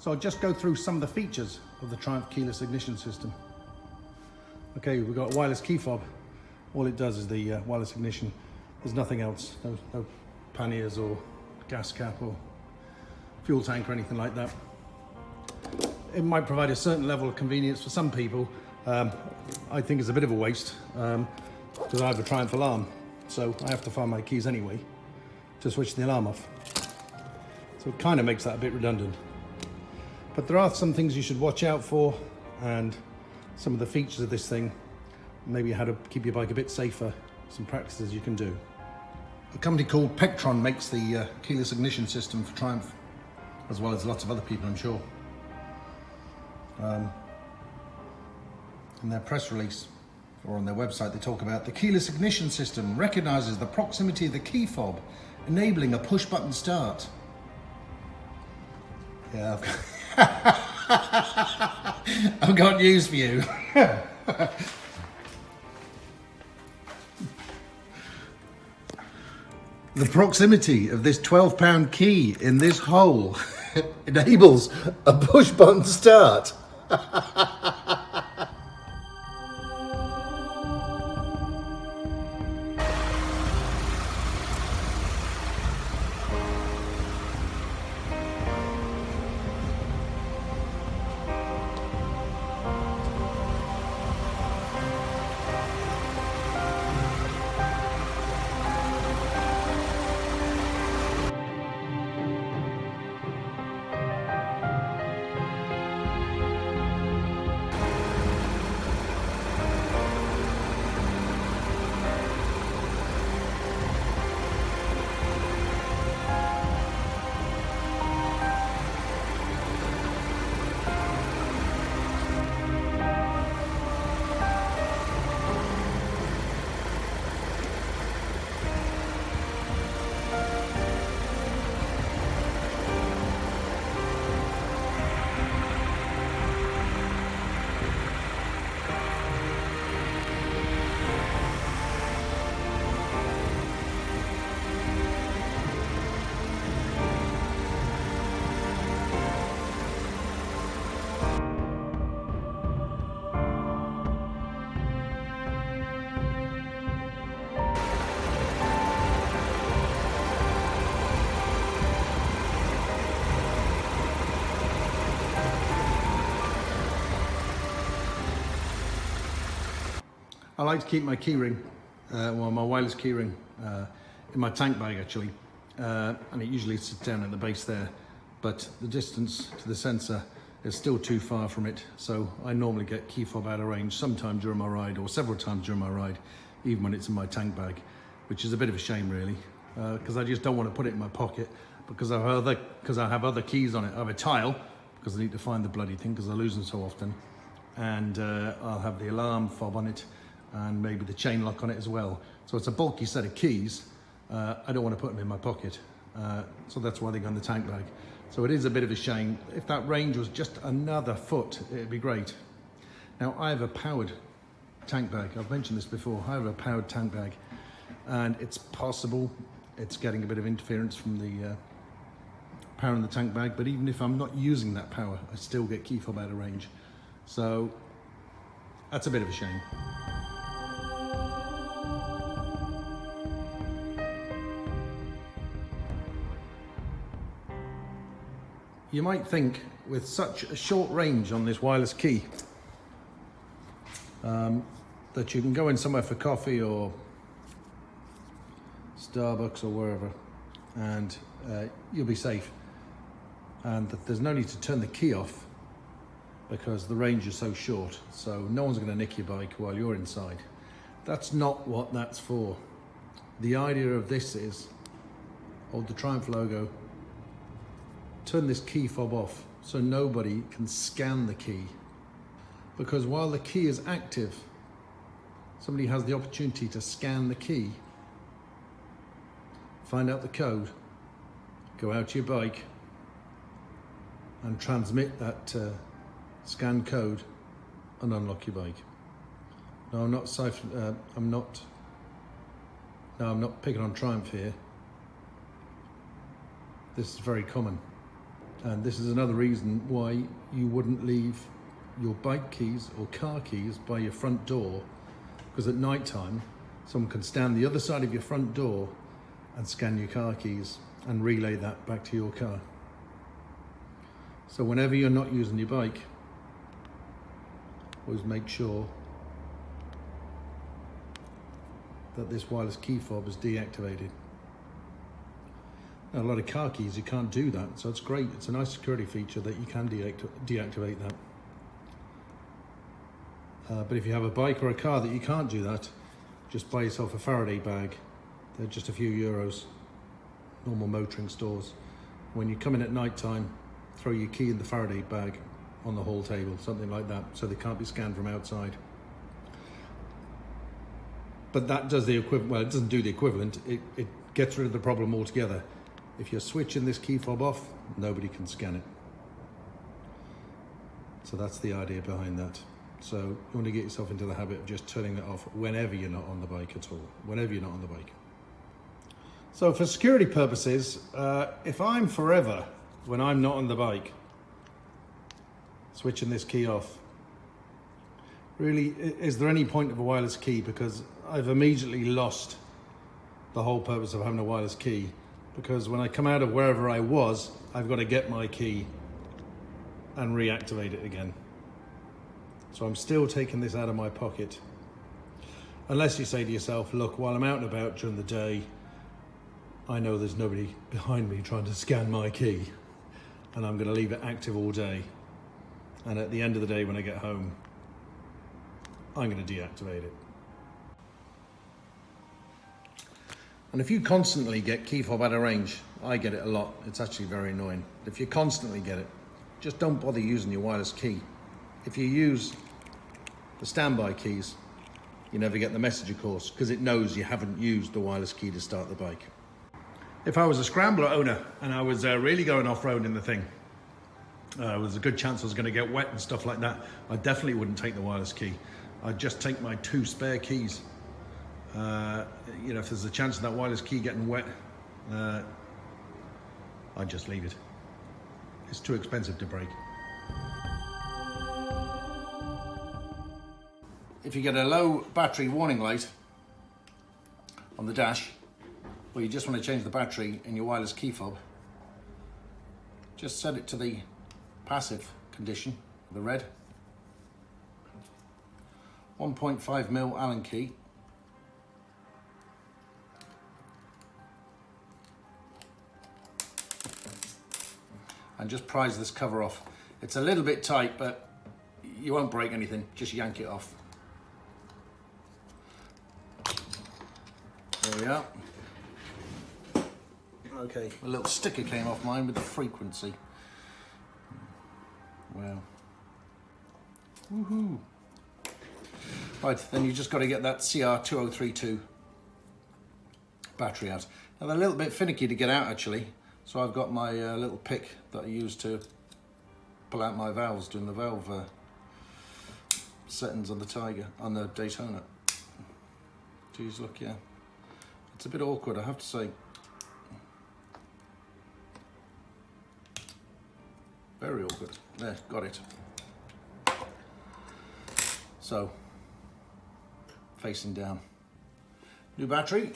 So I'll just go through some of the features of the Triumph keyless ignition system. Okay, we've got a wireless key fob. All it does is the wireless ignition. There's nothing else, no panniers or gas cap or fuel tank or anything like that. It might provide a certain level of convenience for some people. I think it's a bit of a waste because I have a Triumph alarm, so I have to find my keys anyway to switch the alarm off. So it kind of makes that a bit redundant. But there are some things you should watch out for, and some of the features of this thing, maybe how to keep your bike a bit safer, some practices you can do. A company called Pectron makes the keyless ignition system for Triumph, as well as lots of other people, I'm sure. In their press release, or on their website, they talk about the keyless ignition system recognizes the proximity of the key fob, enabling a push button start. Yeah, I've got news for you. The proximity of this 12-pound key in this hole enables a push button start. I like to keep my keyring, my wireless keyring, in my tank bag actually, and it usually sits down at the base there, but the distance to the sensor is still too far from it, so I normally get key fob out of range sometime during my ride, or several times during my ride, even when it's in my tank bag, which is a bit of a shame really, because I just don't want to put it in my pocket, because I have other keys on it. I have a tile, because I need to find the bloody thing, because I lose them so often, and I'll have the alarm fob on it, and maybe the chain lock on it as well. So it's a bulky set of keys. I don't want to put them in my pocket. So that's why they go in the tank bag. So it is a bit of a shame. If that range was just another foot, it'd be great. Now I have a powered tank bag. I've mentioned this before. I have a powered tank bag, and it's possible it's getting a bit of interference from the power in the tank bag, but even if I'm not using that power, I still get key fob out of range. So that's a bit of a shame. You might think, with such a short range on this wireless key, that you can go in somewhere for coffee or Starbucks or wherever, and you'll be safe, and that there's no need to turn the key off because the range is so short, so no one's going to nick your bike while you're inside. That's not what that's for. The idea of this is, hold the Triumph logo, turn this key fob off so nobody can scan the key, because while the key is active, somebody has the opportunity to scan the key, find out the code, go out to your bike and transmit that scanned code and unlock your bike. No, I'm not picking on Triumph here. This is very common. And this is another reason why you wouldn't leave your bike keys or car keys by your front door, because at night time, someone can stand the other side of your front door and scan your car keys and relay that back to your car. So whenever you're not using your bike, always make sure that this wireless key fob is deactivated. Now, a lot of car keys, you can't do that, so it's great. It's a nice security feature that you can deactivate that. But if you have a bike or a car that you can't do that, just buy yourself a Faraday bag. They're just a few euros, normal motoring stores. When you come in at night time, throw your key in the Faraday bag on the hall table, something like that, so they can't be scanned from outside. But that does the equivalent. Well, it doesn't do the equivalent. It gets rid of the problem altogether. If you're switching this key fob off, nobody can scan it. So that's the idea behind that. So you want to get yourself into the habit of just turning that off whenever you're not on the bike at all, whenever you're not on the bike. So for security purposes, if I'm forever, when I'm not on the bike, switching this key off, really, is there any point of a wireless key? Because I've immediately lost the whole purpose of having a wireless key, because when I come out of wherever I was, I've got to get my key and reactivate it again. So I'm still taking this out of my pocket. Unless you say to yourself, look, while I'm out and about during the day, I know there's nobody behind me trying to scan my key, and I'm going to leave it active all day. And at the end of the day, when I get home, I'm going to deactivate it. And if you constantly get key fob out of range, I get it a lot. It's actually very annoying. If you constantly get it, just don't bother using your wireless key. If you use the standby keys, you never get the message, of course, because it knows you haven't used the wireless key to start the bike. If I was a scrambler owner and I was really going off-road in the thing, there was a good chance I was going to get wet and stuff like that, I definitely wouldn't take the wireless key. I'd just take my 2 spare keys. You know, if there's a chance of that wireless key getting wet, I'd just leave it. It's too expensive to break. If you get a low battery warning light on the dash, or you just want to change the battery in your wireless key fob, just set it to the passive condition, the red. 1.5mm Allen key. And just prise this cover off. It's a little bit tight, but you won't break anything. Just yank it off. There we are. Okay, a little sticker came off mine with the frequency. Wow. Woohoo. Right, then you just got to get that CR2032 battery out. Now they're a little bit finicky to get out actually, so I've got my little pick that I use to pull out my valves, doing the valve settings on the Tiger, on the Daytona. Geez, look, yeah. It's a bit awkward, I have to say. Very awkward. There, got it. So, facing down. New battery.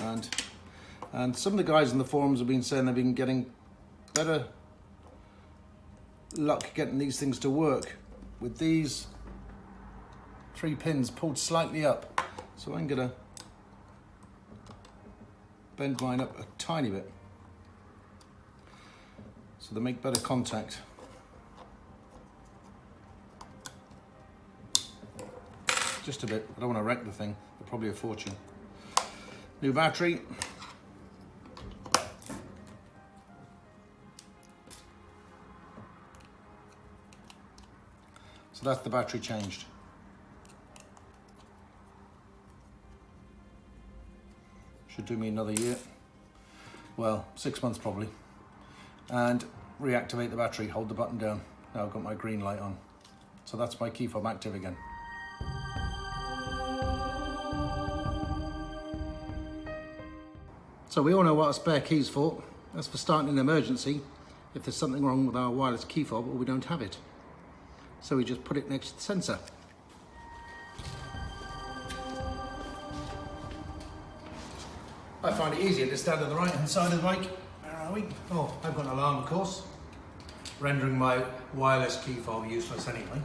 And some of the guys in the forums have been saying they've been getting better luck getting these things to work with these 3 pins pulled slightly up. So I'm gonna bend mine up a tiny bit so they make better contact. Just a bit. I don't want to wreck the thing. They're probably a fortune. New battery. So that's the battery changed. Should do me another year. Well, 6 months probably. And reactivate the battery, hold the button down. Now I've got my green light on. So that's my key fob active again. So we all know what a spare key's for. That's for starting an emergency if there's something wrong with our wireless key fob or we don't have it. So we just put it next to the sensor. I find it easier to stand on the right hand side of the bike. Where are we? Oh, I've got an alarm, of course, rendering my wireless key fob useless anyway.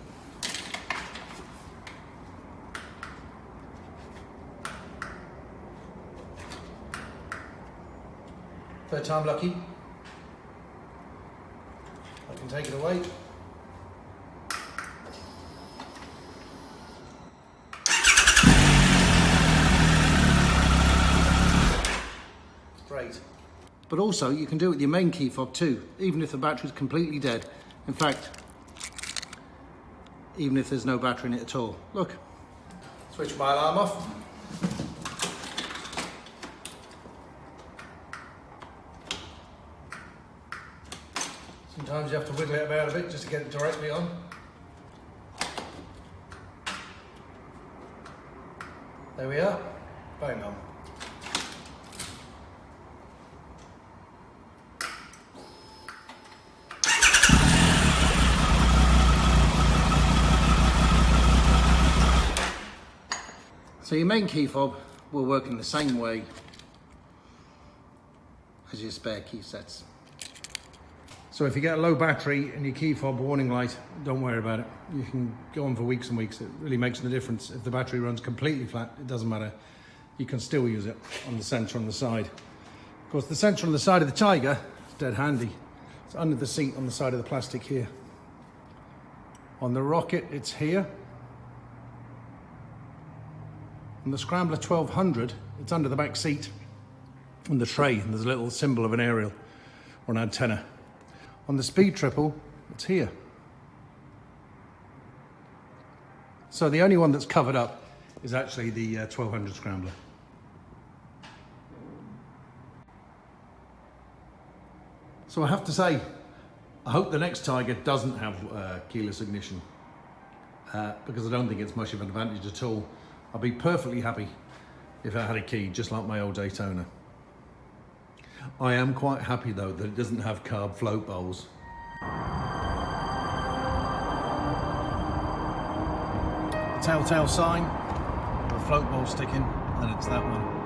Third time lucky. I can take it away. Great. But also you can do it with your main key fob too, even if the battery's completely dead. In fact, even if there's no battery in it at all. Look, switch my alarm off. Sometimes you have to wiggle it about a bit just to get it directly on. There we are, bang on. So your main key fob will work in the same way as your spare key sets. So if you get a low battery and your key fob warning light, don't worry about it. You can go on for weeks and weeks. It really makes no difference. If the battery runs completely flat, it doesn't matter. You can still use it on the sensor on the side. Of course, the sensor on the side of the Tiger is dead handy. It's under the seat on the side of the plastic here. On the Rocket, it's here. On the Scrambler 1200, it's under the back seat on the tray, and there's a little symbol of an aerial or an antenna. On the Speed Triple, it's here. So the only one that's covered up is actually the 1200 Scrambler. So I have to say, I hope the next Tiger doesn't have keyless ignition, because I don't think it's much of an advantage at all. I'd be perfectly happy if I had a key, just like my old Daytona. I am quite happy though that it doesn't have carb float bowls. The telltale sign, the float bowl sticking, and it's that one.